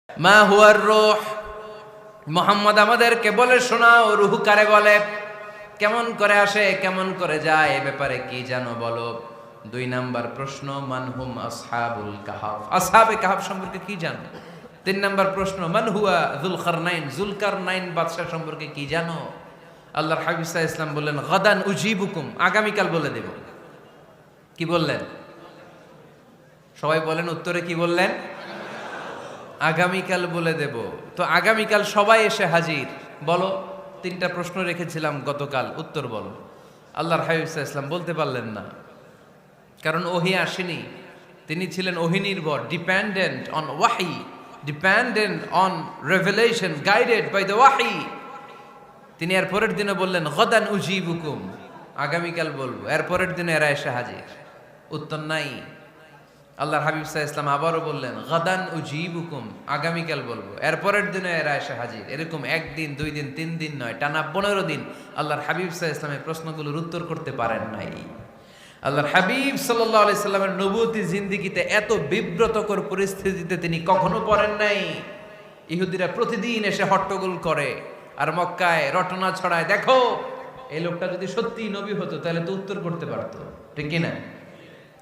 মা হুয়ার রূহ, মুহাম্মদ আমাদেরকে বলে শোনাও রূহ কারে বলে, কেমন করে আসে, কেমন করে যায়, এ ব্যাপারে কি জানো বলো। 2 নাম্বার প্রশ্ন, মানহুম আসহাবুল কাহাফ, আসহাবে কাহাফ সম্পর্কে কি জানো। 3 নাম্বার প্রশ্ন, মান হুয়া যুলকারনাইন, যুলকারনাইন বাদশা সম্পর্কে কি জানো। আল্লাহর হাবিব সাল্লাল্লাহু আলাইহি ওয়াসাল্লাম বললেন গাদান উজিবুকুম, আগামীকাল বলে দেব। কি বললেন? সবাই বলেন উত্তরে কি বললেন? আগামীকাল বলে দেব। তো আগামীকাল সবাই এসে হাজির। বলো, 3টা প্রশ্ন রেখেছিলাম গতকাল, উত্তর বলো। আল্লাহর হাবিব সাল্লাল্লাহু আলাইহি ওয়াসাল্লাম বলতে পারলেন না, কারণ ওহী আসেনি। তিনি ছিলেন ওহী নির্ভর, dependent on wahi, dependent on revelation, guided by the wahi. তিনি এর পরের দিনে বললেন গাদান উজিবুকুম, আগামীকাল বলবো। এর পরের দিনে এরা এসে হাজির, উত্তর নাই। আল্লাহর হাবিব সাল্লাল্লাহু আলাইহি ওয়াসাল্লাম আবারও বললেন গাদান উজিবুকুম, আগামীকাল বলবো। এর পরের দিনে এরা এসে হাজির। এরকম 1 দিন 2 দিন 3 দিন নয়, টানা 15 দিন আল্লাহর হাবিব সাল্লাল্লাহু আলাইহি ওয়াসাল্লামের প্রশ্নগুলোর উত্তর করতে পারেন নাই। আল্লাহর হাবিব সাল্লাল্লাহু আলাইহি সাল্লামের নবুয়তি জিন্দেগিতে এত বিব্রতকর পরিস্থিতিতে তিনি কখনো পড়েন নাই। ইহুদিরা প্রতিদিন এসে হট্টগোল করে আর মক্কায় রটনা ছড়ায়, দেখো এই লোকটা যদি সত্যি নবী হতো তাহলে তো উত্তর করতে পারতো, ঠিক কি না?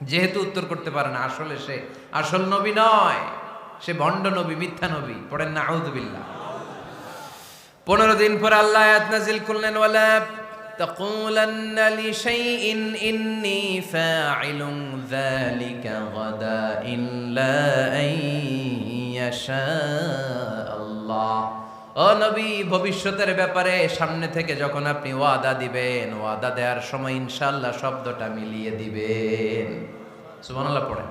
যেহেতু উত্তর করতে পারে না, আসলে সে আসল নবী নয়, সে ভণ্ড নবী, মিথ্যা নবী। পড়েন না আউযুবিল্লাহ। 15 দিন পর আল্লাহ আয়াত নাযিল করলেন ওয়ালা তাকুলান্না লিশাইইন ইন্নী ফাইলুন যালিকা গাদা ইল্লা আইয়াশা আল্লাহ। ও নবী, ভবিষ্যতের ব্যাপারে সামনে থেকে যখন আপনি ওয়াদা দিবেন, ওয়াদা দেওয়ার সময় ইনশাআল্লাহ শব্দটা মিলিয়ে দিবেন। সুবহানাল্লাহ পড়েন।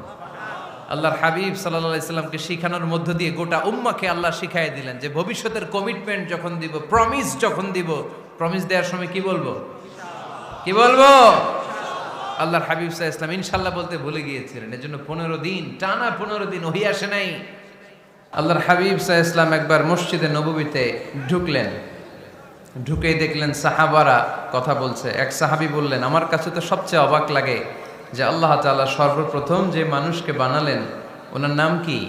আল্লাহর হাবিব সাল্লাল্লাহু আলাইহি সাল্লামকে শিখানোর মধ্য দিয়ে গোটা উম্মাহকে আল্লাহ শিখাই দিলেন যে ভবিষ্যতের কমিটমেন্ট যখন দিব, প্রমিস যখন দিব, প্রমিস দেওয়ার সময় কি বলবো? কি বলবো? আল্লাহর হাবিব সাল্লাল্লাহু আলাইহি সাল্লাম ইনশাআল্লাহ বলতে ভুলে গিয়েছিলেন। এজন্য 15 দিন টানা 15 দিন ওহী আসে নাই। আল্লাহর হাবিব সাল্লাল্লাহু আলাইহি সাল্লাম একবার মসজিদে নববীতে ঢুকলেন, ঢুকেই দেখলেন সাহাবারা কথা বলছে। এক সাহাবী বললেন, আমার কাছে তো সবচেয়ে অবাক লাগে যে আল্লাহ তাআলা সর্বপ্রথম যে মানুষকে বানালেন ওনার নাম কি?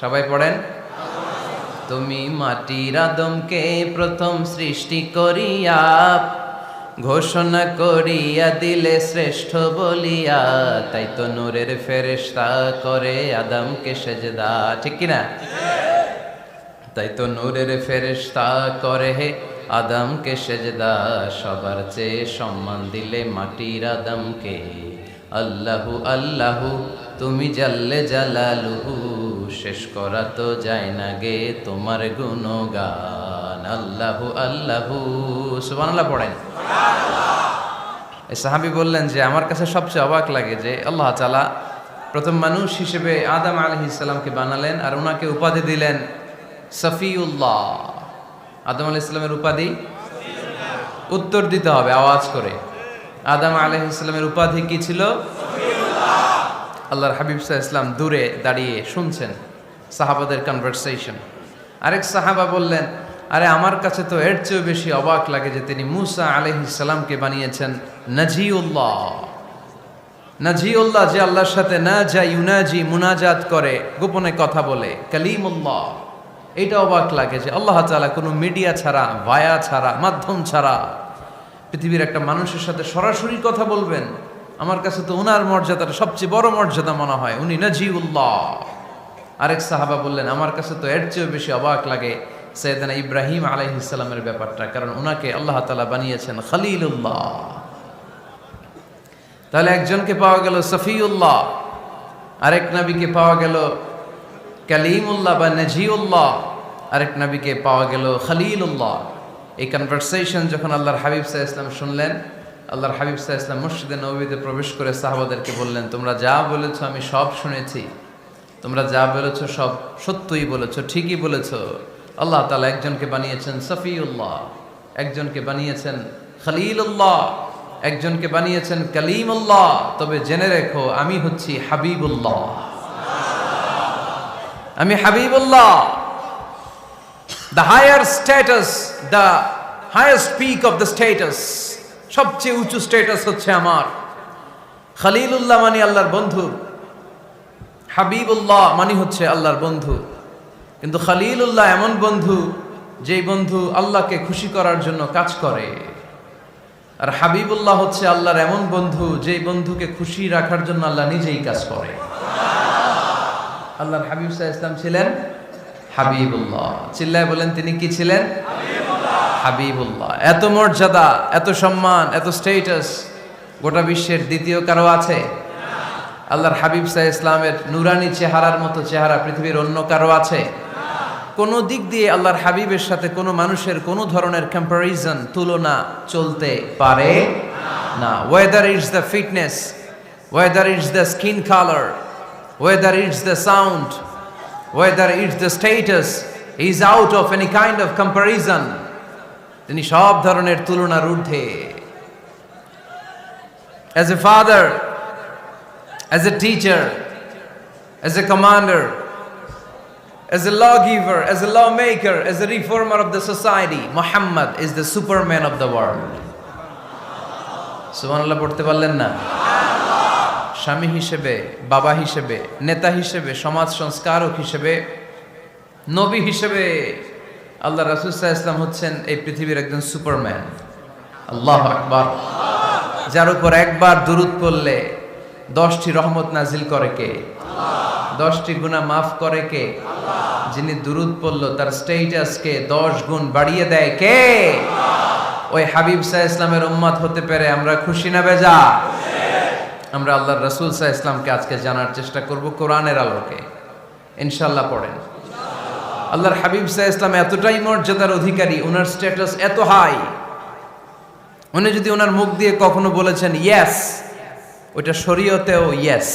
সবাই পড়েন। তুমি মাটির আদমকে প্রথম সৃষ্টি করিয়া ঘোষণা করিয়া দিলে শ্রেষ্ঠ বলিয়া, তাই তো নূরের ফেরেশতা করে আদমকে সেজদা, ঠিক কিনা? তাই তো নূরের ফেরেশতা করে আদমকে সেজদা, সবার চেয়ে সম্মান দিলে মাটির আদমকে। আল্লাহু আল্লাহু তুমি জাল্লে জালালুহু, শেষ করা তো যায় না গে তোমার গুণগান। আল্লাহু আল্লাহু, সুবহানাল্লাহ পড়েন। এই সাহাবী বললেন যে আমার কাছে সবচেয়ে অবাক লাগে যে আল্লাহ তাআলা প্রথম মানুষ হিসেবে আদম আলাইহিস সালামকে বানালেন আর ওনাকে উপাধি দিলেন সফিউল্লাহ। আদম আলাইহিস সালামের উপাধি উত্তর দিতে হবে আওয়াজ করে। আদম আলাইহিস সালামের উপাধি কি ছিল? সফিউল্লাহ। আল্লাহর হাবিব সাল্লাল্লাহু আলাইহি ওয়াসাল্লাম দূরে দাঁড়িয়ে শুনছেন সাহাবাদের কনভারসেশন। আরেক সাহাবা বললেন, আরে আমার কাছে তো এর চেয়েও বেশি অবাক লাগে যে তিনি মূসা আলাইহিস সালামকে বানিয়েছেন নাজিউল্লাহ। নাজিউল্লাহ, যে আল্লাহর সাথে না যা ইউনাজি মুনাজাত করে, গোপনে কথা বলে, কালিমুল্লাহ। এটা অবাক লাগে যে আল্লাহ তাআলা কোনো মিডিয়া ছাড়া, ভায়া ছাড়া, মাধ্যম ছাড়া পৃথিবীর একটা মানুষের সাথে সরাসরি কথা বলবেন। আমার কাছে তো ওনার মর্যাদাটা সবচেয়ে বড় মর্যাদা মনে হয়, উনি নাজিউল্লাহ। আরেক সাহাবা বললেন, আমার কাছে তো এর চেয়েও বেশি অবাক লাগে সাইয়েদনা ইব্রাহিম আলাইহিস সালামের ব্যাপারটা, কারণ ওনাকে আল্লাহ তাআলা বানিয়েছেন খলিলুল্লাহ। তাহলে একজনকে পাওয়া গেল সফিউল্লাহ, আরেক নবীকে পাওয়া গেল কালিমুল্লাহ বা নাজিউল্লাহ, আরেক নবীকে পাওয়া গেল খলিলুল্লাহ। এই কনভারসেশন যখন আল্লাহর হাবিব সাল্লাল্লাহু আলাইহি ওয়াসাল্লাম শুনলেন, আল্লাহর হাবিব সাল্লাল্লাহু আলাইহি ওয়াসাল্লাম মসজিদে নববীতে প্রবেশ করে সাহাবাদেরকে বললেন, তোমরা যা বলেছো আমি সব শুনেছি, তোমরা যা বলেছো সব সত্যই বলেছো, ঠিকই বলেছো। আল্লাহ তাআলা একজনকে বানিয়েছেন সফিউল্লাহ, একজনকে বানিয়েছেন খলিলুল্লাহ, একজনকে বানিয়েছেন কালিমুল্লাহ। তবে জেনে রেখো আমি হচ্ছি হাবিবুল্লাহ, আমি Habibullah. The higher status, the highest peak of the status, সবচেয়ে উঁচু স্ট্যাটাস হচ্ছে আমার। খলিলুল্লাহ মানে আল্লাহর বন্ধু, হাবিবুল্লাহ মানে হচ্ছে আল্লাহর বন্ধু, কিন্তু খলিলুল্লাহ এমন বন্ধু যেই বন্ধু আল্লাহকে খুশি করার জন্য কাজ করে। আর হাবিবুল্লাহ হচ্ছে আল্লাহর এমন বন্ধু যেই বন্ধুকে খুশি রাখার জন্য আল্লাহ নিজেই কাজ করে। আল্লাহর হাবিব সাল্লাল্লাহু আলাইহি ওয়াসাল্লাম ছিলেন হাবিবুল্লাহ। চিল্লায় বলেন তিনি কি ছিলেন? হাবিবুল্লাহ। এত মর্যাদা, এত সম্মান, এত স্ট্যাটাস গোটা বিশ্বের দ্বিতীয় কারো আছে? আল্লাহর হাবিব সাল্লাল্লাহু আলাইহি ওয়াসাল্লামের নুরানি চেহারার মতো চেহারা পৃথিবীর অন্য কারো আছে? কোন দিক দিয়ে আল্লাহর হাবিবের সাথে কোনো মানুষের কোনো ধরনের কম্প্যারিজন, তুলনা চলতে পারে না। Whether it's the fitness, whether it's the skin colour, whether it's the sound, whether it's the status, he is out of any kind of comparison. তিনি সব ধরনের তুলনার ঊর্ধ্বে। As a father, as a teacher, as a commander, as a lawgiver, as a lawmaker, as a reformer of the society, Muhammad is the superman of the world. সুবহানাল্লাহ পড়তে পারলেন না? স্বামী হিসেবে, বাবা হিসেবে, নেতা হিসেবে, সমাজ সংস্কারক হিসেবে, নবী হিসেবে আল্লাহ রাসূল সাল্লাল্লাহু আলাইহি ওয়াসাল্লাম হচ্ছেন এই পৃথিবীর একজন সুপারম্যান। আল্লাহু আকবার। যার উপর একবার দুরূদ পড়লে 10টি রহমত নাজিল করে কে? 10টি গুনাহ মাফ করে কে? যিনি দুরূদ পড়ল তার স্ট্যাটাসকে 10 গুণ বাড়িয়ে দেয় কে? ওই হাবিব সাল্লাল্লাহু আলাইহি ওয়াসাল্লামের উম্মত হতে পেরে আমরা খুশি না বেজা? আমরা আল্লাহর রাসূল সাল্লাল্লাহু আলাইহি ওয়াসাল্লামকে আজকে জানার চেষ্টা করব কোরআনের আলোকে। ইনশাআল্লাহ পড়েন। আল্লাহর হাবিব সাল্লাল্লাহু আলাইহি ওয়াসাল্লাম এতটাই মর্যাদার অধিকারী, ওনার স্ট্যাটাস এত হাই, উনি যদি ওনার মুখ দিয়ে কখনো বলেছেন ইয়েস, ওইটা শরীয়তেও ইয়েস।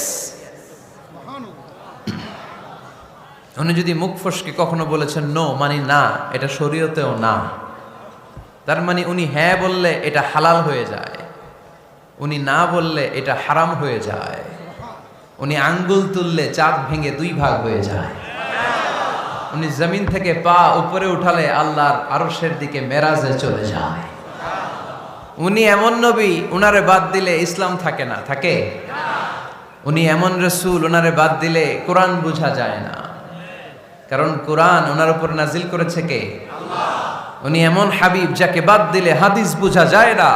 উনি যদি মুখ ফসকে কখনো বলেছেন নো, মানে না, এটা শরীয়তেও না। তার মানে উনি হ্যাঁ বললে এটা হালাল হয়ে যায়, উনি না বললে এটা হারাম হয়ে যায়। উনি আঙ্গুল তুললে চাঁদ ভেঙে 2 ভাগ হয়ে যায়। উনি জমিন থেকে পা উপরে উঠালে আল্লাহর আরশের দিকে মেরাজে চলে যায়। উনি এমন নবী, উনারে বাদ দিলে ইসলাম থাকে না, থাকে? উনি এমন রাসূল, উনারে বাদ দিলে কোরআন বোঝা যায় না, কারণ কোরআন ওনার উপর নাজিল করেছে কে? আল্লাহ। উনি এমন হাবিব যাকে বাদ দিলে হাদিস বোঝা যায় না,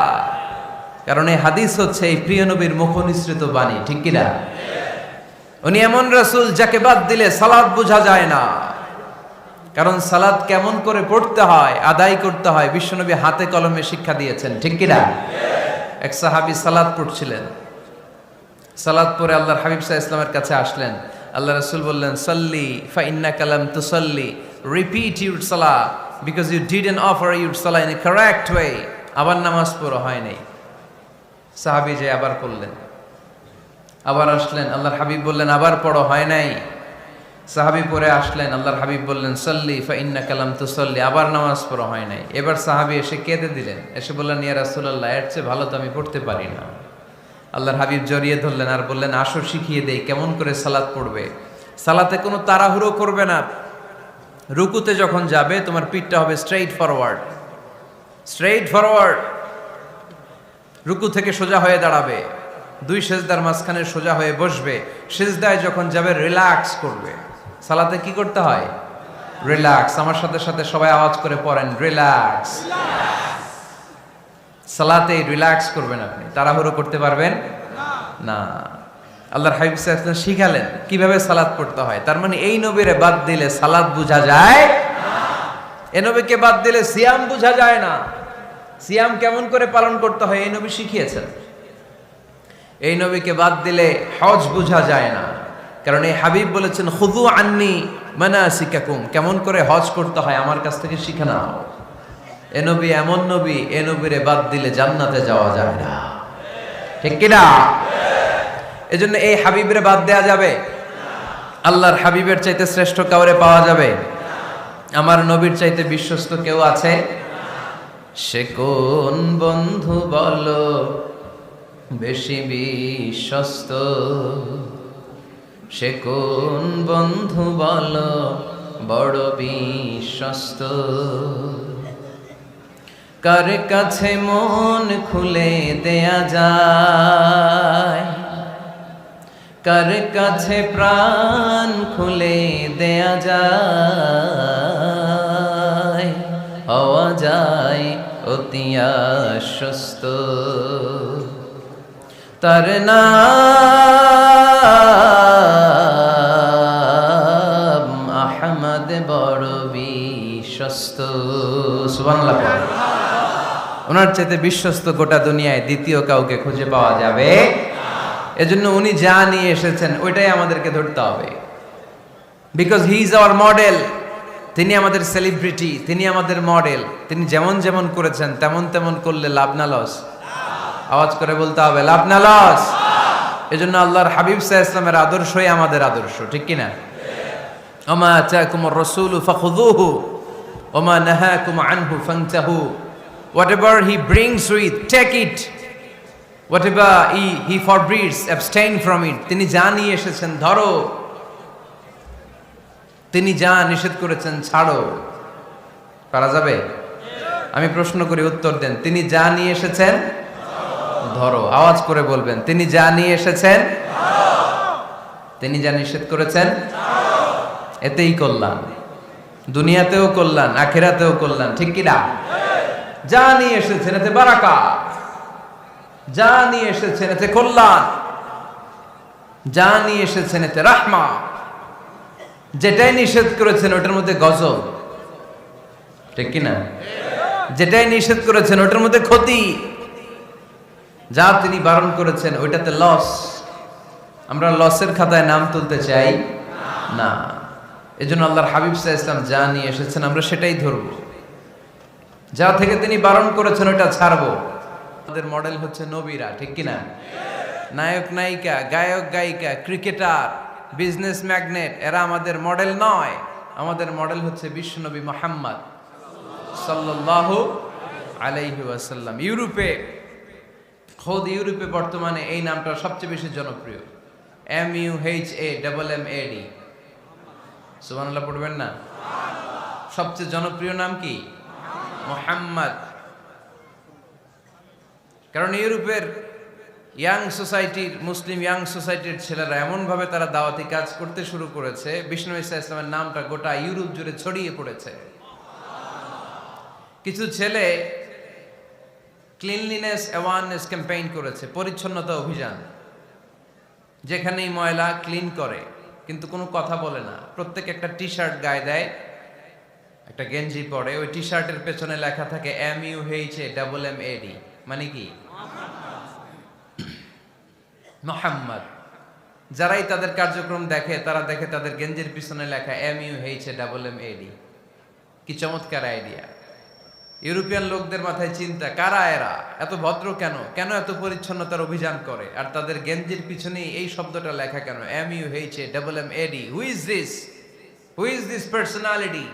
কারণ এই হাদিস হচ্ছে এই প্রিয় নবীর মুখনিসৃত বাণী, ঠিক কি না? উনি এমন রাসূল যাকে বাদ দিলে সালাত বোঝা যায় না, কারণ সালাত কেমন করে পড়তে হয়, আদায় করতে হয় বিশ্বনবী হাতে কলমে শিক্ষা দিয়েছেন, ঠিক কি না? এক সাহাবী সালাত পড়ছিলেন, সালাত পড়ে আল্লাহর হাবিব সাল্লাল্লাহু আলাইহি ওয়াসাল্লামের কাছে আসলেন। আল্লাহ রাসূল বললেন সাল্লি ফা ইন্নাকা লাম তুসাল্লি, repeat your salah because you didn't offer your salah in a correct way. আবার নামাজ পড়া হয় নাই। সাহাবী যে আবার পড়লেন, আবার আসলেন, আল্লাহর হাবিব বললেন আবার পড়ো, হয় নাই। সাহাবী পরে আসলেন, আল্লাহর হাবিব বললেন সাল্লি ফা ইন্নাকা লাম তুসাল্লি, আবার নামাজ পড়া হয় নাই। এবার সাহাবী এসে কেঁদে দিলেন, এসে বললেন ইয়া রাসূলুল্লাহ, এর চেয়ে ভালো তো আমি পড়তে পারি না। আল্লাহর হাবিব জড়িয়ে ধরলেন আর বললেন আসো শিখিয়ে দেই কেমন করে সালাত পড়বে। সালাতে কোনো তাড়াহুড়ো করবে না। রুকুতে যখন যাবে তোমার পিঠটা হবে স্ট্রেইট ফরওয়ার্ড, স্ট্রেইট ফরওয়ার্ড। রুকু থেকে সোজা হয়ে দাঁড়াবে, 2 সেজদার মাঝখানে সোজা হয়ে বসবে। সেজদায় যখন যাবে রিল্যাক্স করবে। সালাতে কি করতে হয়? রিল্যাক্স। আমার সাথে সাথে সবাই আওয়াজ করে পড়েন রিল্যাক্স। সালাতে রিল্যাক্স করবেন, আপনি তাড়াহুড়ো করতে পারবেন না। আল্লাহর হাবিব সাল্লাল্লাহু আলাইহি ওয়াসাল্লাম শিখালেন কিভাবে সালাত পড়তে হয়। তার মানে এই নবীরে বাদ দিলে সালাত বোঝা যায় না, এই নবীকে বাদ দিলে সিয়াম বোঝা যায় না। সিয়াম কেমন করে পালন করতে হয় এই নবী শিখিয়েছেন। এই নবীকে বাদ দিলে হজ বোঝা যায় না, কারণ এই হাবিব বলেছেন খুযু আন্নী মানাসিকাকুম, কেমন করে হজ করতে হয় আমার কাছ থেকে শিখে নাও। এ নবী এমন নবী, এ নবীরে বাদ দিলে জান্নাতে যাওয়া যায় না, ঠিক কি না? এজন্য এই হাবিবরে বাদ দেয়া যাবে? আল্লাহর হাবিবের চাইতে শ্রেষ্ঠ কাউরে পাওয়া যাবে? আমার নবীর চাইতে বিশ্বস্ত কেউ আছে? সে কোন বন্ধু বলো বেশি বিশ্বস্ত, সে কোন বন্ধু বলো বড় বিশ্বস্ত, কার কাছে মন খুলে দেয়া যায়, কার কাছে প্রাণ খুলে দেয়া যায়, হওয়া যায় অতি আশ্বস্ত। তার নাম আহমদ বড় বিশ্বস্ত। সুবহানাল্লাহ। ওনার চাইতে বিশ্বস্ত গোটা দুনিয়ায় দ্বিতীয় কাউকে খুঁজে পাওয়া যাবে। এজন্য উনি যা নিয়ে এসেছেন ওইটাই আমাদেরকে ধরতে হবে, because he is our model. তিনি আমাদের সেলিব্রিটি, তিনি আমাদের মডেল। তিনি যেমন যেমন করেছেন তেমন তেমন করলে লাভ না লস? আওয়াজ করে বলতে হবে, লাভ না লস? এজন্য আল্লাহর হাবিব সাল্লাল্লাহু আলাইহি ওয়াসাল্লামের আদর্শই আমাদের আদর্শ, ঠিক কি না? ওমা আতাকুমুর রাসূলু ফাখুযুহু ওমা নাহাকুম আনহু ফান্তাহু। Whatever he brings with, take it. Whatever he forbids, abstain from it. তিনি যা নিয়ে এসেছেন ধরো, তিনি যা নিষেধ করেছেন ছাড়ো। পারা যাবে? আমি প্রশ্ন করি, উত্তর দেন। তিনি যা নিয়ে এসেছেন ধরো। আওয়াজ করে বলবেন, তিনি যা নিয়ে এসেছেন, তিনি যা নিষেধ করেছেন এতেই কল্যাণ, দুনিয়াতেও কল্যাণ, আখিরাতেও কল্যাণ, ঠিক কি না? যা নিয়ে এসেছেন এতে বারাকাত, যা নিয়ে এসেছেন এতে কল্যাণ, যা নিয়ে এসেছেন এতে রাহমা। যেটাই নিষেধ করেছেন ওটার মধ্যে গজব, ঠিক কি না? যেটাই নিষেধ করেছেন ওটার মধ্যে ক্ষতি, যা তিনি বারণ করেছেন ওইটাতে লস। আমরা লসের খাতায় নাম তুলতে চাই না। এজন্য আল্লাহর হাবিব সাল্লাল্লাহু আলাইহি ওয়াসাল্লাম যা নিয়ে এসেছেন আমরা সেটাই ধরবো, যা থেকে তিনি বারণ করেছেন ওটা ছাড়বো। আমাদের মডেল হচ্ছে নবীরা, ঠিক কি না? নায়ক নায়িকা, গায়ক গায়িকা, ক্রিকেটার, বিজনেস ম্যাগনেট, এরা আমাদের মডেল নয়। আমাদের মডেল হচ্ছে বিশ্বনবী মুহাম্মদ সাল্লাল্লাহু আলাইহি ওয়াসাল্লাম। ইউরোপে, খোদ ইউরোপে বর্তমানে এই নামটা সবচেয়ে বেশি জনপ্রিয়, MUHAMMAD। সুবহানাল্লাহ পড়বেন না? সবচেয়ে জনপ্রিয় নাম কি? মুহাম্মদ। কারণ ইউরোপের ইয়াং সোসাইটির, মুসলিম ইয়াং সোসাইটির ছেলেরা এমনভাবে তারা দাওয়াতি কাজ করতে শুরু করেছে, বিষ্ণু ঈসা ইসলামের নামটা গোটা ইউরোপ জুড়ে ছড়িয়ে পড়েছে। কিছু ছেলে ক্লিনলিনেস অ্যাওয়ারনেস ক্যাম্পেইন করেছে, পরিচ্ছন্নতা অভিযান। যেখানেই ময়লা ক্লিন করে, কিন্তু কোনো কথা বলে না। প্রত্যেক একটা টি শার্ট গায়ে দেয়, একটা গেঞ্জি পরে, ওই টি শার্টের পেছনে লেখা থাকে MUHAMMAD, মানে কি? মুহাম্মদ। যারাই তাদের কার্যক্রম দেখে তারা দেখে তাদের গেঞ্জির পিছনে লেখা MUHAMMAD। কি চমৎকার আইডিয়া! ইউরোপিয়ান লোকদের মাথায় চিন্তা, কারা এরা, এত ভদ্র কেন, কেন এত পরিচ্ছন্নতার অভিযান করে, আর তাদের গেঞ্জির পিছনেই এই শব্দটা লেখা কেন, MUHAMMAD? Who is this? Who is this personality?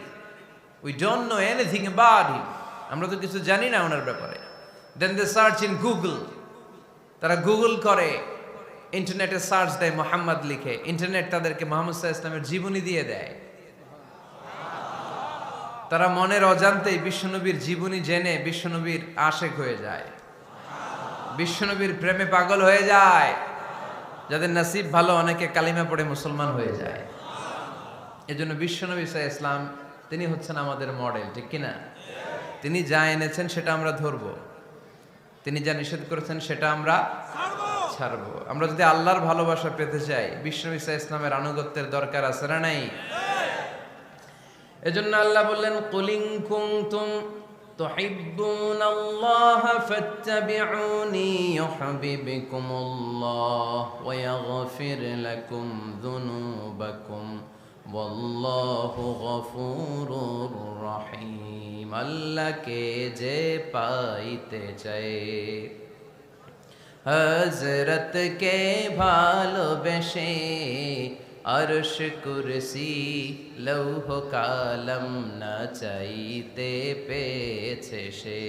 We don't know anything about him. আমরা তো কিছু জানি না ওনার ব্যাপারে। দেন দে সার্চ ইন গুগল। তারা গুগল করে, ইন্টারনেটে সার্চ দেয়, মুহাম্মদ লিখে, ইন্টারনেট তাদেরকে মুহাম্মদ সাল্লাল্লাহু আলাইহি ওয়াসাল্লামের জীবনী দিয়ে দেয়। তারা মনের অজান্তেই বিশ্বনবীর জীবনী জেনে বিশ্বনবীর আশেক হয়ে যায়, বিশ্বনবীর প্রেমে পাগল হয়ে যায়। যাদের নসিব ভালো, অনেকে কালিমা পড়ে মুসলমান হয়ে যায়। এজন্য বিশ্বনবী সাল্লাল্লাহু আলাইহি ওয়াসাল্লাম তিনি হচ্ছেন আমাদের মডেল, ঠিক কিনা? তিনি যা এনেছেন সেটা আমরা ধরবো, তিনি যা নিষেধ করেছেন সেটা আমরা ছাড়বো। আমরা যদি আল্লাহর ভালোবাসা পেতে চাই, বিশ্বনবী সাল্লাল্লাহু আলাইহি ওয়াসাল্লামের আনুগত্যের দরকার আছে না নাই? এজন্য আল্লাহ বললেন, কুল ইন কুনতুম তুহিব্বুনাল্লাহা ফাত্তাবিউনি ইউহিব্বুকুমুল্লাহ ওয়া ইয়াগফির লাকুম যুনুবাকুম ওয়াল্লাহু গফুরুর রহিম। আল্লাহকে যে পাইতে চায়, হযরতকে ভালোবেসে আরশ কুরসি লৌহ কালম না চাইতে পেয়েছে সে।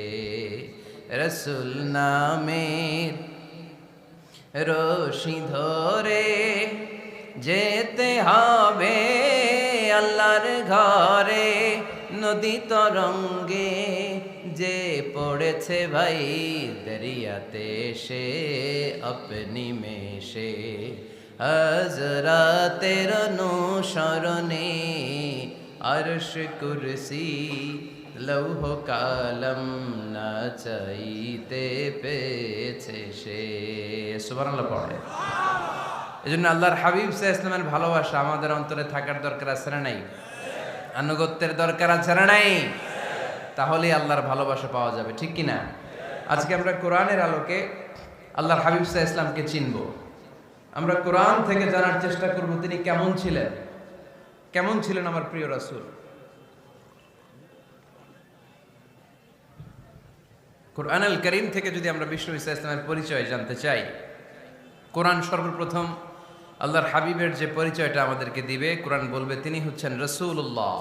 রসুল নামের রশি ধরে যেতে হবে আল্লাহর ঘরে। নদী তরঙ্গে যে পড়েছে ভাই দরিয়াতে সে আপনি মেশে। হযরতের অনুসরণে আরশ কুরসি লৌহ কালম না চাইতে পেয়েছে সে। সুবহানাল্লাহ পড়ে। এজন্য আল্লাহর হাবিব সাল্লাল্লাহু আলাইহি ওয়াসাল্লামের ভালোবাসা আমাদের অন্তরে থাকার দরকার আছে না নাই? আনুগত্যের দরকার আছে না নাই? তাহলেই আল্লাহর ভালোবাসা পাওয়া যাবে, ঠিক কি না? আজকে আমরা কোরআনের আলোকে আল্লাহর হাবিব সাল্লাল্লাহু আলাইহি ওয়াসাল্লামকে চিনব। আমরা কোরআন থেকে জানার চেষ্টা করব তিনি কেমন ছিলেন, কেমন ছিলেন আমার প্রিয় রাসূল। কোরআনুল কারীম থেকে যদি আমরা বিশ্ব ইসলামের পরিচয় জানতে চাই, কোরআন সর্বপ্রথম আল্লাহর হাবিবের যে পরিচয়টা আমাদেরকে দিবে, কোরআন বলবে তিনি হচ্ছেন রাসূলুল্লাহ।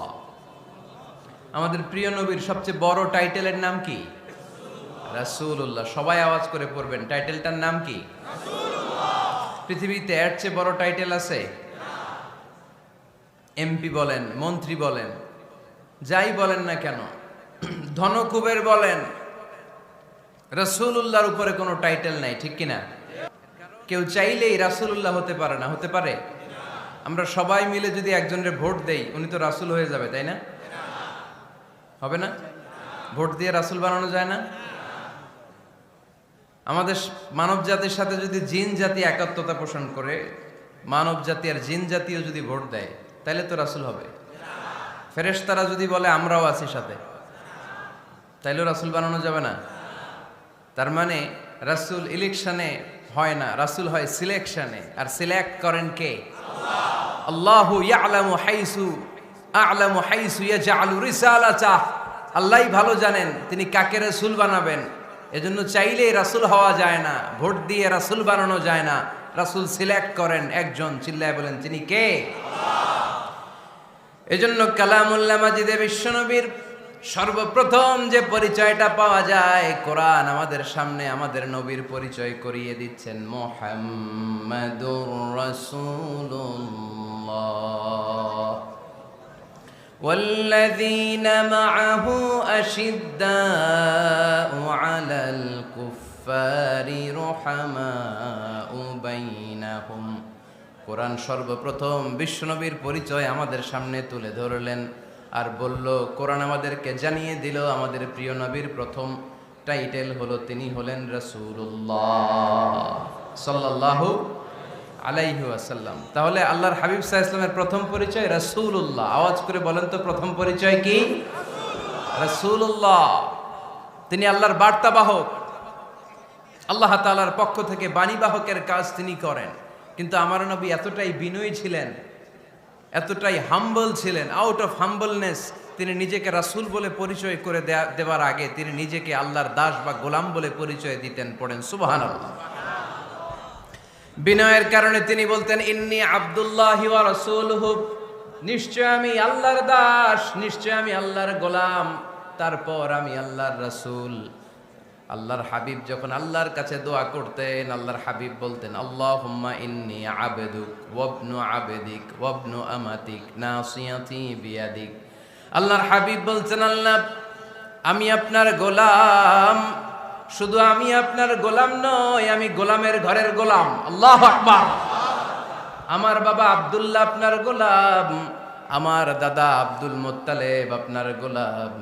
আমাদের প্রিয় নবীর সবচেয়ে বড় টাইটেলের নাম কি? রাসূলুল্লাহ। সবাই আওয়াজ করে পড়বেন, টাইটেলটার নাম কি? রাসূলুল্লাহ। পৃথিবীতে এর চেয়ে বড় টাইটেল আছে? এমপি বলেন, মন্ত্রী বলেন, যাই বলেন না কেন, ধনকুবের বলেন, রাসূলুল্লাহর উপরে কোনো টাইটেল নাই, ঠিক কিনা? কেউ চাইলেই রাসূলুল্লাহ হতে পারে না, হতে পারে? আমরা সবাই মিলে যদি একজনের ভোট দেই, উনি তো রাসূল হয়ে যাবে, তাই না? হবে না? ভোট দিয়ে রাসূল বানানো যায় না? আমাদের মানব জাতির সাথে যদি জিন জাতি একাত্মতা পোষণ করে, মানব জাতি আর জিন জাতিও যদি ভোট দেয়, তাহলে তো রাসূল হবে। ফেরেশতারা যদি বলে আমরাও আছি সাথে, তাইলেও রাসূল বানানো যাবে না। তার মানে রাসূল ইলেকশনে হয় না, রাসূল হয় সিলেকশনে। আর সিলেক্ট করেন কে? আল্লাহ। আল্লাহু ইয়ালামু হাইসু ইয়াজআলু রিসালাতাহ। আল্লাহই ভালো জানেন তিনি কাকে রাসূল বানাবেন। এজন্য চাইলেই রাসূল হওয়া যায় না, ভোট দিয়ে রাসূল বানানো যায় না। রাসূল সিলেক্ট করেন একজন, চিল্লায় বলেন তিনি কে? আল্লাহ। এজন্য কালামুল্লাহ মাজিদে বিশ্বনবীর সর্বপ্রথম যে পরিচয়টা পাওয়া যায়, কোরআন আমাদের সামনে আমাদের নবীর পরিচয় করিয়ে দিচ্ছেন, মুহাম্মাদুর রাসূলুল্লাহ। والذين معه أشداء على الكفار رحماء بينهم। কোরআন সর্বপ্রথম বিশ্বনবীর পরিচয় আমাদের সামনে তুলে ধরলেন আর বলল, কোরআন আমাদেরকে জানিয়ে দিল আমাদের প্রিয় নবীর প্রথম টাইটেল হলো তিনি হলেন রাসূলুল্লাহ সাল্লাল্লাহু আলাইহি ওয়াসাল্লাম। তাহলে আল্লাহর হাবিব সাল্লাল্লাহু আলাইহি ওয়াসাল্লামের প্রথম পরিচয় রাসূলুল্লাহ। আওয়াজ করে বলেন তো প্রথম পরিচয় কি? রাসূলুল্লাহ। তিনি আল্লাহর বার্তাবাহক, আল্লাহ তাআলার পক্ষ থেকে বাণীবাহকের কাজ তিনি করেন। কিন্তু আমার নবী এতটাই বিনয়ী ছিলেন, এতটাই হাম্বল ছিলেন, আউট অফ হাম্বলনেস তিনি নিজেকে রাসূল বলে পরিচয় করে দেওয়ার আগে তিনি নিজেকে আল্লাহর দাস বা গোলাম বলে পরিচয় দিতেন। পড়েন সুবহানাল্লাহ। বিনয়ের কারণে তিনি বলতেন, ইন্নী আব্দুল্লাহি ওয়া রাসূলুহু, নিশ্চয় আমি আল্লাহর দাস, নিশ্চয় আমি আল্লাহর গোলাম, তারপর আমি আল্লাহর রাসূল। আল্লাহর হাবিব যখন আল্লাহর কাছে দোয়া করতেন, আল্লাহর হাবিব বলতেন, আল্লাহুম্মা ইন্নী আবদুক ওয়া ইবনু আবদিক ওয়া ইবনু আমাতিক নাসিয়াতি বিয়াদিক। আল্লাহর হাবিব বলছেন, আল্লাহ আমি আপনার গোলাম, শুধু আমি আপনার গোলাম নই, আমি গোলামের ঘরের গোলাম। আল্লাহু আকবার। আমার বাবা আব্দুল্লাহ আপনার গোলাম, আমার দাদা আব্দুল মুত্তালিব আপনার গোলাম,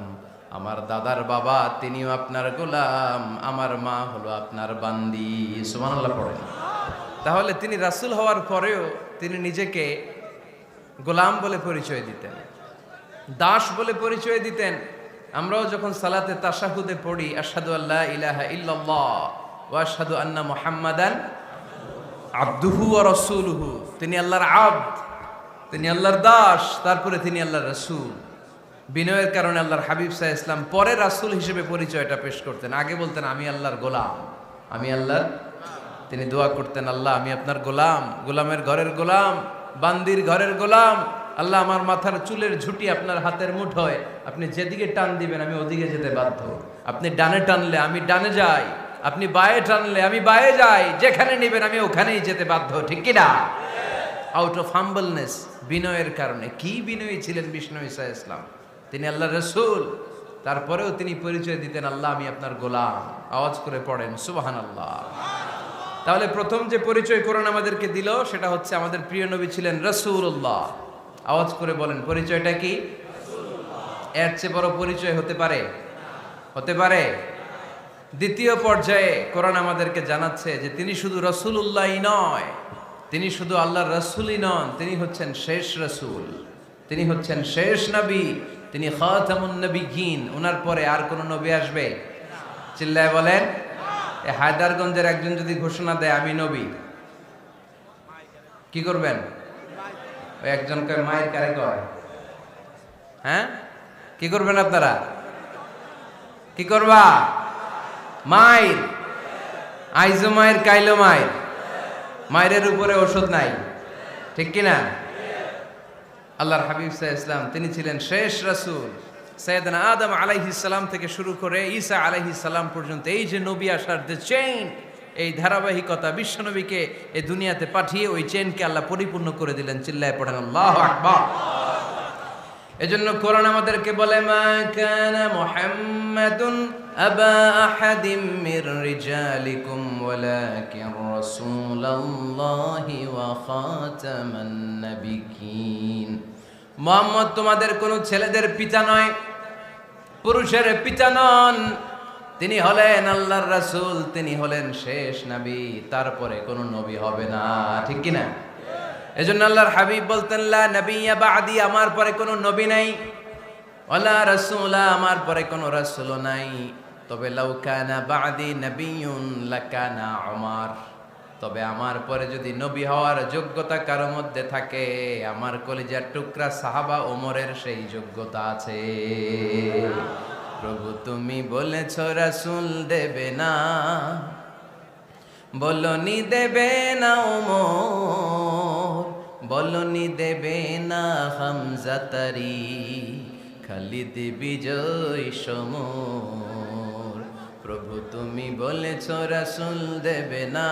আমার দাদার বাবা তিনিও আপনার গোলাম, আমার মা হলো আপনার বান্দি। সুবহানাল্লাহ পড়েন। তাহলে তিনি রাসূল হওয়ার পরেও তিনি নিজেকে গোলাম বলে পরিচয় দিতেন, দাস বলে পরিচয় দিতেন। আমরাও যখন সালাতে তাশাহুদে পড়ি, আশহাদু আল্লা ইলাহা ইল্লাল্লাহ ওয়া আশহাদু আন্না মুহাম্মাদান আবদুহু ওয়া রাসূলুহু, তিনি আল্লাহর আবদ, তিনি আল্লাহর দাস, তারপরে তিনি আল্লাহর রাসূল। বিনয়ের কারণে আল্লাহর হাবিব সাল্লাল্লাহু আলাইহি ওয়াসাল্লাম পরে রাসূল হিসেবে পরিচয়টা পেশ করতেন। আগে বলতেন আমি আল্লাহর গোলাম, আমি আল্লাহর। তিনি দোয়া করতেন, আল্লাহ আমি আপনার গোলাম, গোলামের ঘরের গোলাম, বান্দির ঘরের গোলাম। আল্লাহ আমার মাথার চুলের ঝুঁটি আপনার হাতের মুঠোয়, আপনি যেদিকে টান দিবেন আমি ওদিকে যেতে বাধ্য। আপনি ডানে টানলে আমি ডানে যাই, আপনি বায়ে টানলে আমি বায়ে যাই, যেখানে নেবেন আমি ওখানেই যেতে বাধ্য, ঠিক কি না? আউট অফ হাম্বলনেস, বিনয়ের কারণে। কি বিনয়ী ছিলেন বিষ্ণু ঈসা আলাইহিস সালাম। তিনি আল্লাহর রাসূল, তারপরেও তিনি পরিচয় দিতেন, আল্লাহ আমি আপনার গোলাম। আওয়াজ করে পড়েন সুবহানাল্লাহ। তাহলে প্রথম যে পরিচয় কোরআন আমাদেরকে দিল সেটা হচ্ছে আমাদের প্রিয় নবী ছিলেন রাসূলুল্লাহ। আওয়াজ করে বলেন পরিচয়টা কি? এর চেয়ে বড় পরিচয় হতে পারে? হতে পারে? দ্বিতীয় পর্যায়ে কোরআন আমাদেরকে জানাচ্ছে যে তিনি শুধু রাসূলুল্লাহই নয়, তিনি শুধু আল্লাহর রাসূলই নন, তিনি হচ্ছেন শেষ রাসূল, তিনি হচ্ছেন শেষ নবী, তিনি খাতামুন নবিয়্যিন। ওনার পরে আর কোন নবী আসবে? চিল্লায় বলেন। এই হায়দারগঞ্জের একজন যদি ঘোষণা দেয় আমি নবী, কি করবেন? ওই একজন কয় মায়ের কারে কয়, হ্যাঁ কি করবেন আপনারা? কি করবা? মায়ের আইজো মায়ের কাইলো মায়ের, মায়ের উপরে ওষুধ নাই, ঠিক কিনা? আল্লাহর হাবিব সাল্লাল্লাহু আলাইহি ওয়াসাল্লাম তিনি ছিলেন শেষ রাসূল। সাইয়েদনা আদম আলাইহিস সালাম থেকে শুরু করে ঈসা আলাইহিস সালাম পর্যন্ত এই যে নবী আসার যে চেইন, এই ধারাবাহিকতা, বিশ্বনবীকে এই দুনিয়াতে পাঠিয়ে ওই চেইনকে আল্লাহ পরিপূর্ণ করে দিলেন। চিল্লায়ে পড়েন আল্লাহু আকবার। এজন্য কোরআন আমাদেরকে বলে মা কানা মুহাম্মাদুন আবা আহাদিম মির রিজালিকুম ওয়ালাকিন রাসূলুল্লাহি ওয়া খাতামান নাবিয়্যিন। মুহাম্মদ তোমাদের কোন ছেলেদের পিতা নয়, পুরুষের পিতা নন, তিনি হলেন আল্লাহর রাসূল, তিনি হলেন শেষ নবী, তারপরে কোন নবী হবে না, ঠিক কি না? এজন্য আল্লাহর হাবিব বলতেন লা নবিয়্যা বা'দি, আমার পরে কোনো নবী নাই, ওয়ালা রাসূলা, আমার পরে কোনো রাসূলও নাই। তবে লাউ কানা বা'দি নবিয়্যুন লাকানা উমর, তবে আমার পরে যদি নবী হওয়ার যোগ্যতা কারো মধ্যে থাকে, আমার কলিজার টুকরা সাহাবা ওমরের সেই যোগ্যতা আছে। প্রভু তুমি বলেছ রাসূল দেবে না, বলনি দেবে না ওমর, বলনি দেবে না হামজা তারি, খালিদ বিজয় সমর। প্রভু তুমি বলেছ রাসূল দেবে না,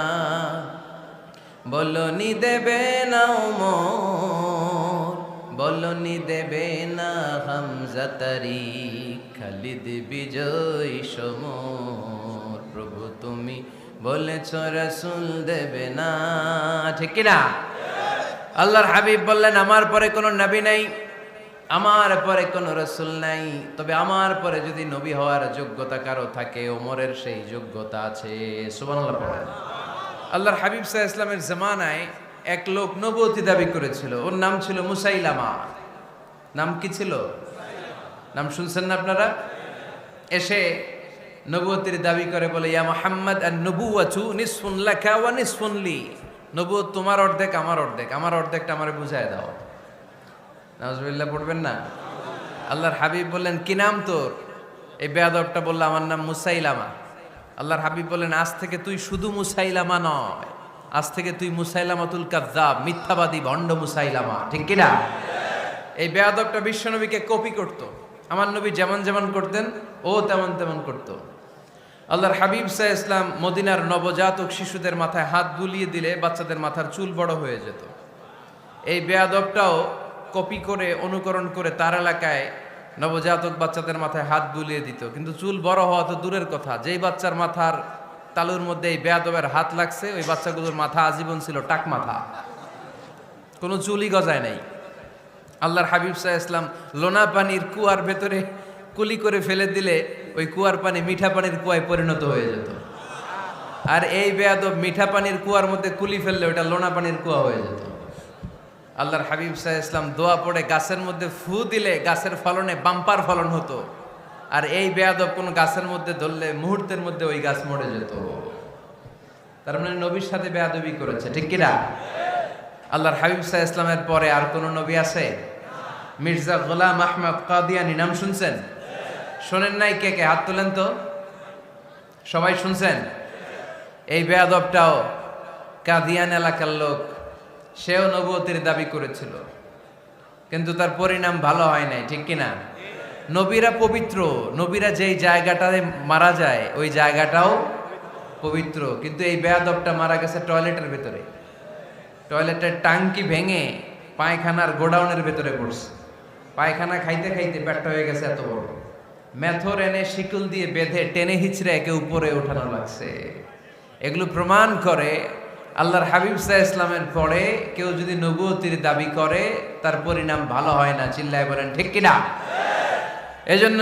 বলনি দেবে না ওমর, বলনি দেবে না হামজা তারি, খালিদ বিজয় সমর। প্রভু তুমি বলেছ রাসূল দেবে না, ঠিক কি না? আল্লাহর হাবিব বললেন আমার পরে কোনো নবী নাই, আমার পরে কোনো রাসূল নাই, তবে আমার পরে যদি নবী হওয়ার যোগ্যতা কারো থাকে, ওমরের সেই যোগ্যতা আছে। সুবহানাল্লাহ পড়েন। আল্লাহর হাবিব সাল্লাল্লাহু আলাইহি ওয়াসাল্লামের জামানায় এক লোক নবুয়তি দাবি করেছিল, ওর নাম ছিল মুসাইলামা। নাম কি ছিল? নাম শুনছেন না আপনারা? এসে নবুয়তির দাবি করে বলে ইয়া মুহাম্মদ আন-নবুওয়াতু নিসফুন লাকা ওয়া নিসফুন লি, নবুয়ত তোমার অর্ধেক আমার অর্ধেক, আমার অর্ধেকটা আমারে বুঝায় দাও। নাউজুবিল্লাহ পড়বেন না? আল্লাহর হাবিব বললেন কি নাম তোর? এই বেয়াদবটা বলল আমার নাম মুসাইলামা। আল্লাহর হাবিব বললেন আজ থেকে তুই শুধু মুসাইলামা নয়, আজ থেকে তুই মুসাইলামাতুল কাযযাব, মিথ্যাবাদী ভণ্ড মুসাইলামা, ঠিক কি না? এই বেয়াদবটা বিশ্বনবীকে কপি করত। আমার নবী যেমন যেমন করতেন ও তেমন তেমন করত। আল্লাহর হাবিব সাল্লাল্লাহু আলাইহি ওয়াসাল্লাম মদিনার নবজাতক শিশুদের মাথায় হাত বুলিয়ে দিলে বাচ্চাদের মাথার চুল বড় হয়ে যেত। এই বেয়াদবটাও কপি করে অনুকরণ করে তার এলাকায় নবজাতক বাচ্চাদের মাথায় হাত বুলিয়ে দিত, কিন্তু চুল বড় হওয়া তো দূরের কথা, যেই বাচ্চার মাথার তালুর মধ্যে এই বেয়াদবের হাত লাগছে ওই বাচ্চাগুলোর মাথা আজীবন ছিল টাক মাথা, কোনো চুলই গজায় নাই। আল্লাহর হাবিব সাল্লাল্লাহু আলাইহি ওয়াসাল্লাম লোনা পানির কুয়ার ভেতরে কুলি করে ফেলে দিলে ওই কুয়ার পানি মিঠা পানির কুয়ায় পরিণত হয়ে যেত। আর এই বেয়াদব মিঠা পানির কুয়ার মধ্যে কুলি ফেললে ওটা লোনা পানির কুয়া হয়ে যেত। আল্লাহর হাবিব সাল্লাল্লাহু আলাইহি ওয়াসাল্লাম দোয়া পড়ে গাছের মধ্যে ফু দিলে গাছের ফলনে বাম্পার ফলন হতো, আর এই বেয়াদব কোন গাছের মধ্যে ধরলে মুহূর্তের মধ্যে ওই গাছ মরে যেত। তার মানে নবীর সাথে বেয়াদবি করেছে, ঠিক কিনা? আল্লাহর হাবিব সাল্লাল্লাহু আলাইহি ওয়াসাল্লামের পরে আর কোন নবী আছে? মির্জা গোলাম আহমদ কাদিয়ানী নাম শুনছেন? শোনেন নাই? কে কে হাত তোলেন তো। সবাই শুনছেন? এই বেয়াদবটাও কাদিয়ান এলাকার লোক, সেও নবুয়তির দাবি করেছিল, কিন্তু তার পরিণাম ভালো হয় নাই, ঠিক কিনা? নবীরা পবিত্র, নবীরা যেই জায়গাটায় মারা যায় ওই জায়গাটাও পবিত্র, কিন্তু এই বেয়াদবটা মারা গেছে টয়লেটের ভেতরে, টয়লেটের টাঙ্কি ভেঙে পায়খানার গোডাউনের ভেতরে পড়ছে। পায়খানা খাইতে খাইতে পেটটা হয়ে গেছে এত বড়, মেথর এনে শিকল দিয়ে বেঁধে টেনে হিচড়ে একে উপরে ওঠানো লাগছে। এগুলো প্রমাণ করে আল্লাহর হাবিব সাল্লাল্লাহু আলাইহি ইসলামের পরে কেউ যদি নবুয়তির দাবি করে তার পরিণাম ভালো হয় না। চিল্লায় বলেন ঠিক কিনা? এজন্য